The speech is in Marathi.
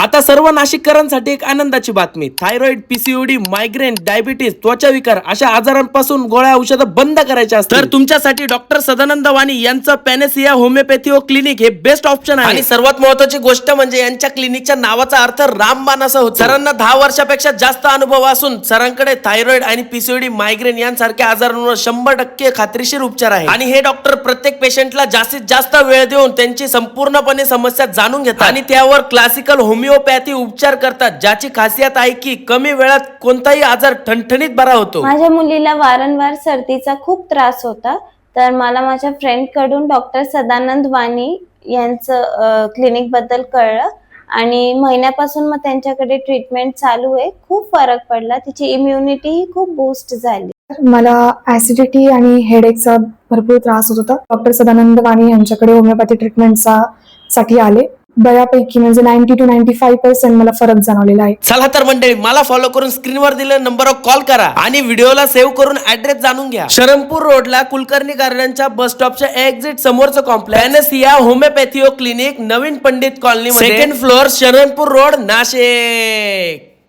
आता सर्व नाशिककरांसाठी एक आनंदाची बातमी. थायरॉइड, पीसीओडी, मायग्रेन, डायबिटीज, त्वचा विकार अशा आजारांपासून गोळ्या औषधं बंद करायच्या असतील तर तुमच्यासाठी डॉक्टर सदानंद वाणी यांचं पॅनेसिया होमिओपॅथी क्लिनिक हे बेस्ट ऑप्शन आहे. आणि सर्वात महत्त्वाची गोष्ट म्हणजे यांच्या क्लिनिकच्या नावाचा अर्थ रामबाण असा होतो. सरांना 10 वर्षापेक्षा जास्त अनुभव असून सरांकडे थायरॉइड आणि पीसीओडी, मायग्रेन यांसारख्या आजारांवर 100% खात्रीशीर उपचार आहे. आणि हे डॉक्टर प्रत्येक पेशंटला जास्तीत जास्त वेळ देऊन त्यांची संपूर्णपणे समस्या जाणून घेतात आणि त्यावर क्लासिकल होमिओपॅथी उपचार करतात, ज्याची खासियत आहे की कमी वेळात कोणताही आजार ठणठणीत बरा होतो. माझ्या मुलीला वारंवार सर्दीचा खूप त्रास होता, तर मला माझ्या फ्रेंड कडून डॉक्टर सदानंद वाणी यांचं क्लिनिक बद्दल कळलं आणि महिन्यापासून मग त्यांच्याकडे ट्रीटमेंट चालू आहे. खूप फरक पडला, तिची इम्युनिटी ही खूप बूस्ट झाली. मला ऍसिडिटी आणि हेडेकचा भरपूर त्रास होत होता. डॉक्टर सदानंद वाणी यांच्याकडे होमिओपॅथी ट्रीटमेंटचा साठी आले. बऱ्यापैकी म्हणजे 90 to 95% मला फरक जाणवलेला आहे. चला तर मंडळी, मला फॉलो करून स्क्रीनवर दिलेल्या नंबरवर कॉल करा आणि व्हिडिओला सेव्ह करून ऍड्रेस जाणून घ्या. शरणपूर रोडला कुलकर्णी गार्डनच्या बस स्टॉपच्या एक्झिट समोरचं complex Panacea homoeopathy clinic, Navin Pandit colony, 2nd floor, Sharanpur road, Nashik.